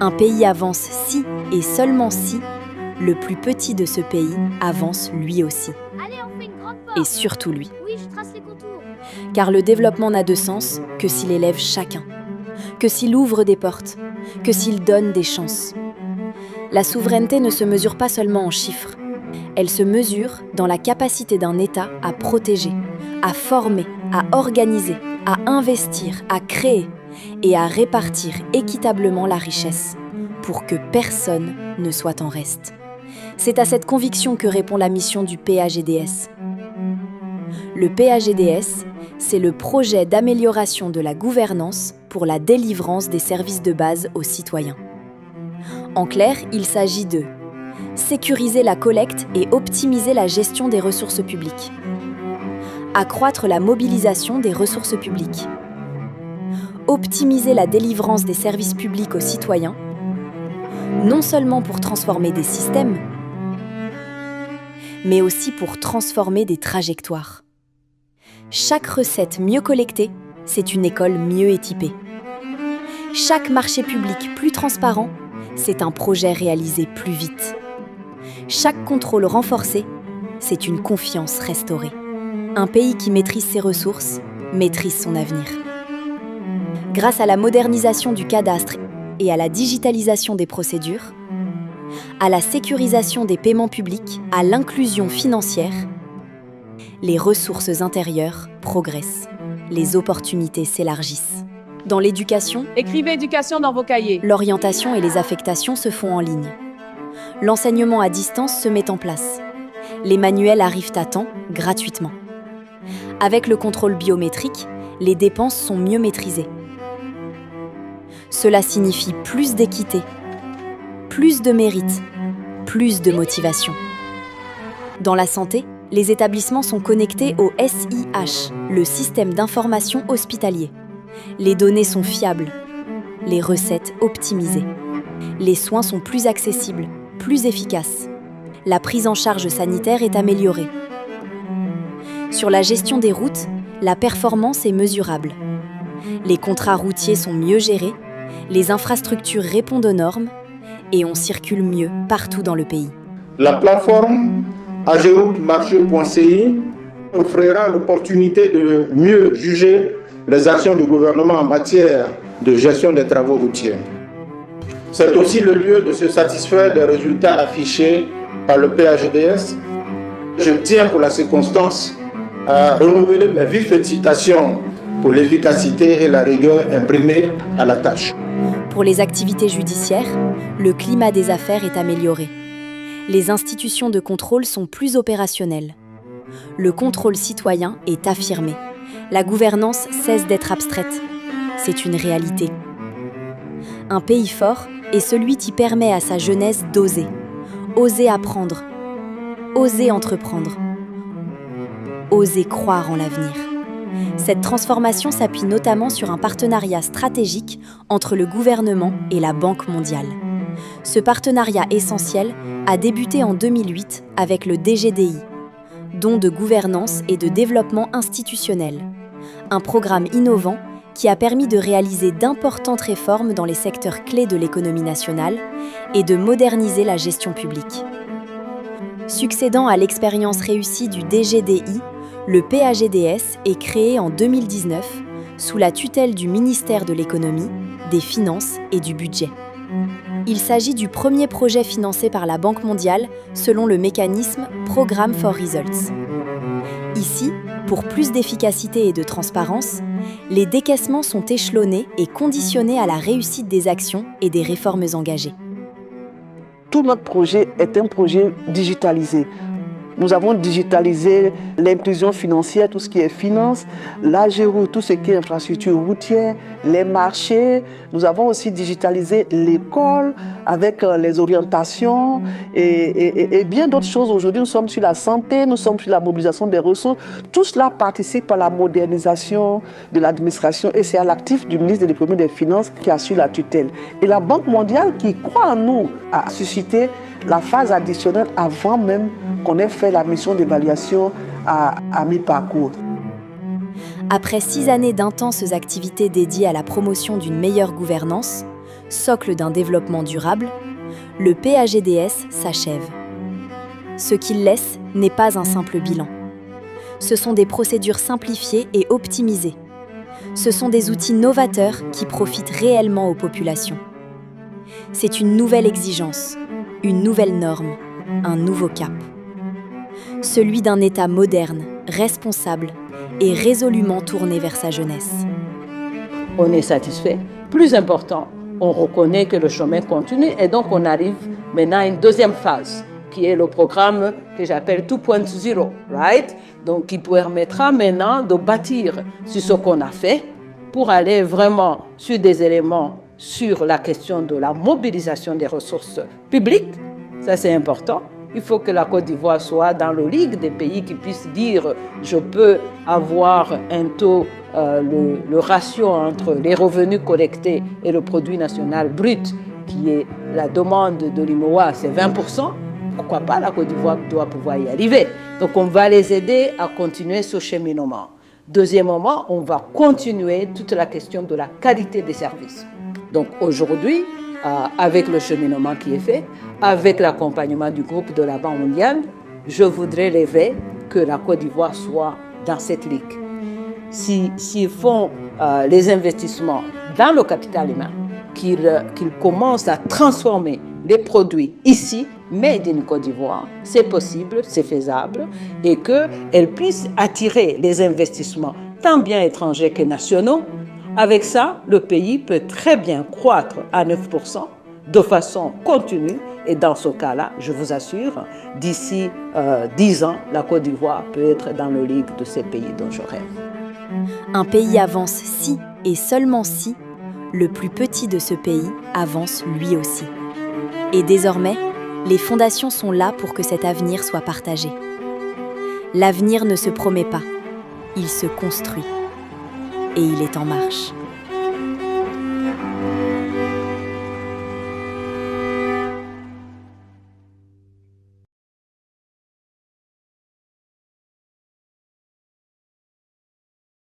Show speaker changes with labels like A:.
A: Un pays avance si et seulement si le plus petit de ce pays avance lui aussi.
B: Allez, on fait une grande porte.
A: Et surtout lui.
B: Oui, je trace les contours.
A: Car le développement n'a de sens que s'il élève chacun, que s'il ouvre des portes, que s'il donne des chances. La souveraineté ne se mesure pas seulement en chiffres. Elle se mesure dans la capacité d'un État à protéger, à former, à organiser, à investir, à créer et à répartir équitablement la richesse pour que personne ne soit en reste. C'est à cette conviction que répond la mission du PAGDS. Le PAGDS, c'est le projet d'amélioration de la gouvernance pour la délivrance des services de base aux citoyens. En clair, il s'agit de sécuriser la collecte et optimiser la gestion des ressources publiques, accroître la mobilisation des ressources publiques, optimiser la délivrance des services publics aux citoyens, non seulement pour transformer des systèmes, mais aussi pour transformer des trajectoires. Chaque recette mieux collectée, c'est une école mieux équipée. Chaque marché public plus transparent, c'est un projet réalisé plus vite. Chaque contrôle renforcé, c'est une confiance restaurée. Un pays qui maîtrise ses ressources, maîtrise son avenir. Grâce à la modernisation du cadastre et à la digitalisation des procédures, à la sécurisation des paiements publics, à l'inclusion financière, les ressources intérieures progressent, les opportunités s'élargissent. Dans l'éducation,
C: écrivez éducation dans vos cahiers.
A: L'orientation et les affectations se font en ligne. L'enseignement à distance se met en place. Les manuels arrivent à temps, gratuitement. Avec le contrôle biométrique, les dépenses sont mieux maîtrisées. Cela signifie plus d'équité, plus de mérite, plus de motivation. Dans la santé, les établissements sont connectés au SIH, le système d'information hospitalier. Les données sont fiables, les recettes optimisées. Les soins sont plus accessibles, plus efficaces. La prise en charge sanitaire est améliorée. Sur la gestion des routes, la performance est mesurable. Les contrats routiers sont mieux gérés, les infrastructures répondent aux normes et on circule mieux partout dans le pays.
D: La plateforme ageroute-marché.ci offrira l'opportunité de mieux juger les actions du gouvernement en matière de gestion des travaux routiers. C'est aussi le lieu de se satisfaire des résultats affichés par le PAGDS. Je tiens pour la circonstance à renouveler mes vives félicitations pour l'efficacité et la rigueur imprimée à la tâche.
A: Pour les activités judiciaires, le climat des affaires est amélioré. Les institutions de contrôle sont plus opérationnelles. Le contrôle citoyen est affirmé. La gouvernance cesse d'être abstraite. C'est une réalité. Un pays fort est celui qui permet à sa jeunesse d'oser. Oser apprendre. Oser entreprendre. Oser croire en l'avenir. Cette transformation s'appuie notamment sur un partenariat stratégique entre le gouvernement et la Banque mondiale. Ce partenariat essentiel a débuté en 2008 avec le DGDI, Don de gouvernance et de développement institutionnel, un programme innovant qui a permis de réaliser d'importantes réformes dans les secteurs clés de l'économie nationale et de moderniser la gestion publique. Succédant à l'expérience réussie du DGDI, le PAGDS est créé en 2019 sous la tutelle du ministère de l'Économie, des Finances et du Budget. Il s'agit du premier projet financé par la Banque mondiale selon le mécanisme Programme for Results. Ici, pour plus d'efficacité et de transparence, les décaissements sont échelonnés et conditionnés à la réussite des actions et des réformes engagées.
E: Tout notre projet est un projet digitalisé. Nous avons digitalisé l'inclusion financière, tout ce qui est finance, l'AGEROUTE, tout ce qui est infrastructure routière, les marchés. Nous avons aussi digitalisé l'école avec les orientations et bien d'autres choses. Aujourd'hui, nous sommes sur la santé, nous sommes sur la mobilisation des ressources. Tout cela participe à la modernisation de l'administration et c'est à l'actif du ministre de l'Économie et des Finances qui assure la tutelle. Et la Banque mondiale qui croit en nous a suscité la phase additionnelle avant même qu'on ait fait la mission d'évaluation à mi-parcours.
A: Après 6 années d'intenses activités dédiées à la promotion d'une meilleure gouvernance, socle d'un développement durable, le PAGDS s'achève. Ce qu'il laisse n'est pas un simple bilan. Ce sont des procédures simplifiées et optimisées. Ce sont des outils novateurs qui profitent réellement aux populations. C'est une nouvelle exigence, une nouvelle norme, un nouveau cap. Celui d'un État moderne, responsable et résolument tourné vers sa jeunesse.
F: On est satisfait. Plus important, on reconnaît que le chemin continue et donc on arrive maintenant à une deuxième phase qui est le programme que j'appelle 2.0, right? Donc qui permettra maintenant de bâtir sur ce qu'on a fait pour aller vraiment sur des éléments sur la question de la mobilisation des ressources publiques. Ça, c'est important. Il faut que la Côte d'Ivoire soit dans le ligue des pays qui puissent dire « je peux avoir un taux, le ratio entre les revenus collectés et le produit national brut, qui est la demande de l'UMOA, c'est 20%. Pourquoi pas, la Côte d'Ivoire doit pouvoir y arriver. Donc on va les aider à continuer ce cheminement. Deuxièmement, on va continuer toute la question de la qualité des services. Donc aujourd'hui, avec le cheminement qui est fait, avec l'accompagnement du groupe de la Banque mondiale, je voudrais rêver que la Côte d'Ivoire soit dans cette ligue. S'ils font les investissements dans le capital humain, qu'ils commencent à transformer les produits ici, made in Côte d'Ivoire, c'est possible, c'est faisable, et qu'elles puissent attirer les investissements tant bien étrangers que nationaux. Avec ça, le pays peut très bien croître à 9% de façon continue. Et dans ce cas-là, je vous assure, d'ici 10 ans, la Côte d'Ivoire peut être dans le ligue de ces pays dont je rêve.
A: Un pays avance si, et seulement si, le plus petit de ce pays avance lui aussi. Et désormais, les fondations sont là pour que cet avenir soit partagé. L'avenir ne se promet pas, il se construit. Et il est en marche.